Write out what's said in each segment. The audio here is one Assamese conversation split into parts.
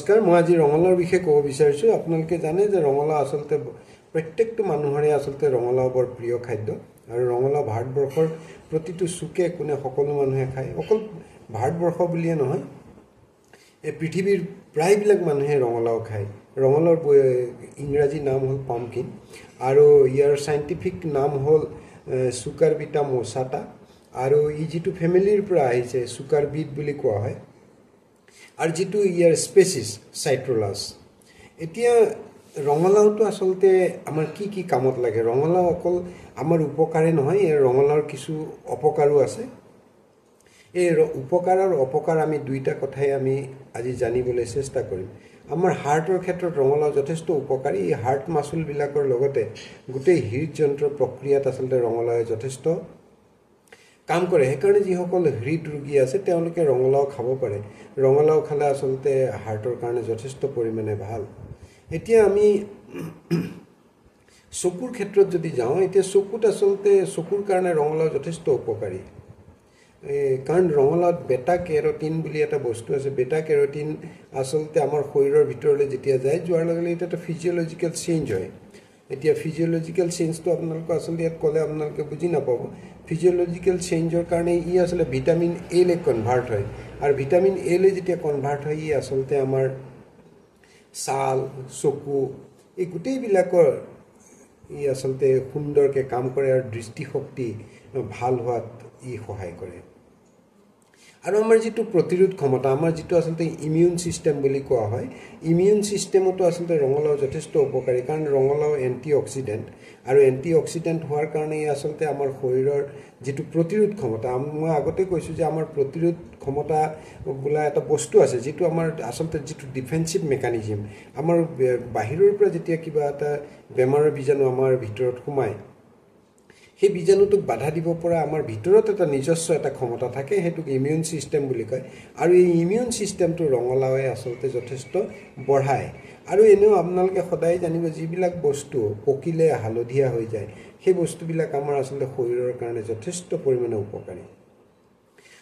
নমস্কাৰ, মই আজি ৰঙালাওৰ বিষয়ে ক'ব বিচাৰিছোঁ। আপোনালোকে জানে যে ৰঙালাও আচলতে প্ৰত্যেকটো মানুহৰে আচলতে ৰঙালাও বৰ প্ৰিয় খাদ্য আৰু ৰঙালাও ভাৰতবৰ্ষৰ প্ৰতিটো চুকে কোণে সকলো মানুহে খায়। অকল ভাৰতবৰ্ষ বুলিয়ে নহয়, এই পৃথিৱীৰ প্ৰায়বিলাক মানুহে ৰঙালাও খায়। ৰঙালাওৰ ইংৰাজী নাম হ'ল পাম্পকিন আৰু ইয়াৰ চাইণ্টিফিক নাম হ'ল চুকাৰবিটা মছাটা আৰু ই যিটো ফেমিলিৰ পৰা আহিছে চুকাৰবিট বুলি কোৱা হয় আৰু যিটো ইয়াৰ স্পেচিছ চাইট্ৰোলাছ। এতিয়া ৰঙালাওটো আচলতে আমাৰ কি কি কামত লাগে? ৰঙালাও অকল আমাৰ উপকাৰে নহয়, ইয়াৰ ৰঙালাওৰ কিছু অপকাৰো আছে। এই উপকাৰ আৰু অপকাৰ আমি দুইটা কথাই আমি আজি জানিবলৈ চেষ্টা কৰিম। আমাৰ হাৰ্টৰ ক্ষেত্ৰত ৰঙালাও যথেষ্ট উপকাৰী। এই হাৰ্ট মাচুলবিলাকৰ লগতে গোটেই হৃদযন্ত্ৰৰ প্ৰক্ৰিয়াত আচলতে ৰঙালাওৱে যথেষ্ট কাম কৰে। সেইকাৰণে যিসকল হৃদৰোগী আছে তেওঁলোকে ৰঙালাও খাব পাৰে। ৰঙালাও খালে আচলতে হাৰ্টৰ কাৰণে যথেষ্ট পৰিমাণে ভাল। এতিয়া আমি চকুৰ ক্ষেত্ৰত যদি যাওঁ, এতিয়া চকুত আচলতে চকুৰ কাৰণে ৰঙালাও যথেষ্ট উপকাৰী। কাৰণ ৰঙালাওত বেটা কেৰটিন বুলি এটা বস্তু আছে। বেটা কেৰটিন আচলতে আমাৰ শৰীৰৰ ভিতৰলৈ যেতিয়া যায়, যোৱাৰ লগে লগে এটা ফিজিঅ'লজিকেল চেঞ্জ হয়। এতিয়া ফিজিঅ'লজিকেল চেঞ্জটো আপোনালোকে আচলতে ইয়াত ক'লে আপোনালোকে বুজি নাপাব। ফিজিঅ'লজিকেল চেঞ্জৰ কাৰণে ই আচলতে ভিটামিন এলৈ কনভাৰ্ট হয় আৰু ভিটামিন এলৈ যেতিয়া কনভাৰ্ট হয়, ই আচলতে আমাৰ ছাল, চকু এই গোটেইবিলাকৰ ই আচলতে সুন্দৰকৈ কাম কৰে আৰু দৃষ্টিশক্তি ভাল হোৱাত ই সহায় কৰে। আৰু আমাৰ যিটো প্ৰতিৰোধ ক্ষমতা, আমাৰ যিটো আচলতে ইমিউন ছিষ্টেম বুলি কোৱা হয়, ইমিউন ছিষ্টেমতো আচলতে ৰঙালাও যথেষ্ট উপকাৰী। কাৰণ ৰঙালাও এণ্টি অক্সিডেণ্ট আৰু এণ্টি অক্সিডেণ্ট হোৱাৰ কাৰণে ই আচলতে আমাৰ শৰীৰৰ যিটো প্ৰতিৰোধ ক্ষমতা, মই আগতে কৈছোঁ যে আমাৰ প্ৰতিৰোধ ক্ষমতা বোলা এটা বস্তু আছে, যিটো আমাৰ আচলতে যিটো ডিফেন্সিভ মেকানিজিম। আমাৰ বাহিৰৰ পৰা যেতিয়া কিবা এটা বেমাৰৰ বীজাণু আমাৰ ভিতৰত সোমায়, সেই বীজাণুটোক বাধা দিব পৰা আমাৰ ভিতৰত এটা নিজস্ব এটা ক্ষমতা থাকে, সেইটোক ইমিউন ছিষ্টেম বুলি কয়। আৰু এই ইমিউন ছিষ্টেমটো ৰঙালাওৱে আচলতে যথেষ্ট বঢ়ায়। আৰু এনেও আপোনালোকে সদায় জানিব, যিবিলাক বস্তু পকিলে হালধীয়া হৈ যায়, সেই বস্তুবিলাক আমাৰ আচলতে শৰীৰৰ কাৰণে যথেষ্ট পৰিমাণে উপকাৰী।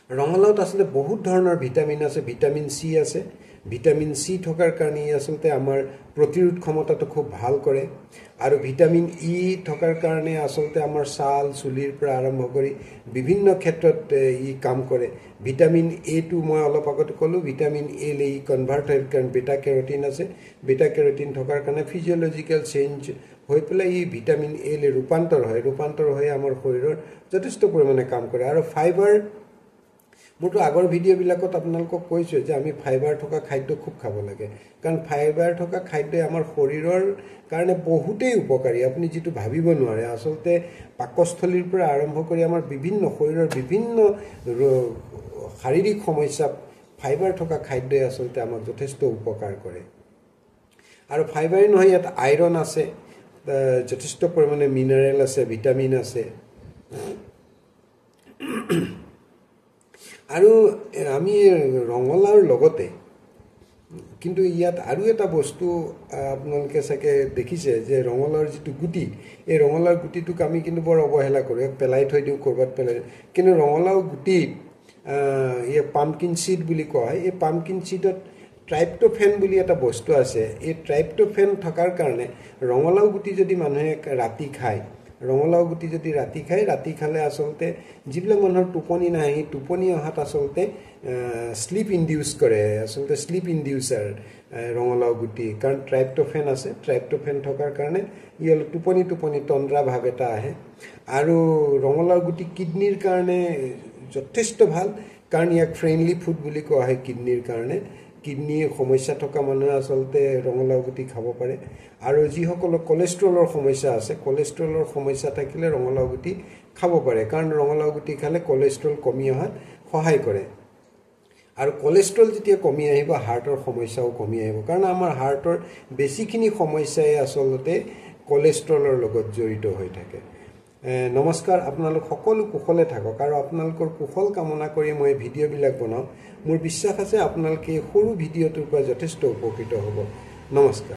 ৰঙালাওত আচলতে বহুত ধৰণৰ ভিটামিন আছে। ভিটামিন চি আছে। ভিটামিন চি থকাৰ কাৰণে ই আচলতে আমাৰ প্ৰতিৰোধ ক্ষমতাটো খুব ভাল কৰে। আৰু ভিটামিন ই থকাৰ কাৰণে আচলতে আমাৰ ছাল, চুলিৰ পৰা আৰম্ভ কৰি বিভিন্ন ক্ষেত্ৰত ই কাম কৰে। ভিটামিন এটো মই অলপ আগতে ক'লোঁ, ভিটামিন এলৈ ই কনভাৰ্ট হয় কাৰণ বেটা কেৰটিন আছে। বেটা কেৰটিন থকাৰ কাৰণে ফিজিঅ'লজিকেল চেঞ্জ হৈ পেলাই ই ভিটামিন এলৈ ৰূপান্তৰ হয়। ৰূপান্তৰ হৈ আমাৰ শৰীৰৰ যথেষ্ট পৰিমাণে কাম কৰে। আৰু ফাইবাৰ, মোৰতো আগৰ ভিডিঅ'বিলাকত আপোনালোকক কৈছোঁ যে আমি ফাইবাৰ থকা খাদ্য খুব খাব লাগে। কাৰণ ফাইবাৰ থকা খাদ্যই আমাৰ শৰীৰৰ কাৰণে বহুতেই উপকাৰী, আপুনি যিটো ভাবিব নোৱাৰে। আচলতে পাকস্থলীৰ পৰা আৰম্ভ কৰি আমাৰ বিভিন্ন শৰীৰৰ বিভিন্ন শাৰীৰিক সমস্যা ফাইবাৰ থকা খাদ্যই আচলতে আমাক যথেষ্ট উপকাৰ কৰে। আৰু ফাইবাৰেই নহয়, ইয়াত আইৰণ আছে, যথেষ্ট পৰিমাণে মিনাৰেল আছে, ভিটামিন আছে। আৰু আমি ৰঙালাওৰ লগতে কিন্তু ইয়াত আৰু এটা বস্তু আপোনালোকে চাগে দেখিছে যে ৰঙালাওৰ যিটো গুটি, এই ৰঙালাওৰ গুটিটোক আমি কিন্তু বৰ অৱহেলা কৰোঁ, পেলাই থৈ দিওঁ, ক'ৰবাত পেলাই দিওঁ। কিন্তু ৰঙালাও গুটিত ইয়াৰ পাম্পকিন চিড বুলি কোৱা হয়। এই পাম্পকিন চিডত ট্ৰাইপ্টোফেন বুলি এটা বস্তু আছে। এই ট্ৰাইপ্টোফেন থকাৰ কাৰণে ৰঙালাও গুটি যদি মানুহে ৰাতি খায়, ৰঙালাও গুটি যদি ৰাতি খায়, ৰাতি খালে আচলতে যিবিলাক মানুহৰ টোপনি নাহে, সেই টোপনি অহাত আচলতে শ্লিপ ইনডিউচ কৰে, আচলতে শ্লিপ ইনডিউচাৰ ৰঙালাও গুটি। কাৰণ ট্ৰাইপ্টোফেন আছে। ট্ৰাইপ্টোফেন থকাৰ কাৰণে ই অলপ টোপনি তন্দ্ৰা ভাৱ এটা আহে। আৰু ৰঙালাও গুটি কিডনীৰ কাৰণে যথেষ্ট ভাল, কাৰণ ইয়াক ফ্ৰেণ্ডলি ফুড বুলি কোৱা হয় কিডনীৰ কাৰণে। কিডনীৰ সমস্যা থকা মানুহে আচলতে ৰঙালাও গুটি খাব পাৰে। আৰু যিসকলৰ কলেষ্ট্ৰলৰ সমস্যা আছে, কলেষ্ট্ৰলৰ সমস্যা থাকিলে ৰঙালাও গুটি খাব পাৰে, কাৰণ ৰঙালাও গুটি খালে কলেষ্ট্ৰল কমি অহাত সহায় কৰে। আৰু কলেষ্ট্ৰল যেতিয়া কমি আহিব, হাৰ্টৰ সমস্যাও কমি আহিব, কাৰণ আমাৰ হাৰ্টৰ বেছিখিনি সমস্যাই আচলতে কলেষ্ট্ৰলৰ লগত জড়িত হৈ থাকে। নমস্কাৰ, আপোনালোক সকলো কুশলে থাকক আৰু আপোনালোকৰ কুশল কামনা কৰি মই ভিডিঅ'বিলাক বনাওঁ। মোৰ বিশ্বাস আছে আপোনালোকে সৰু ভিডিঅ'টোৰ পৰা যথেষ্ট উপকৃত হ'ব। নমস্কাৰ।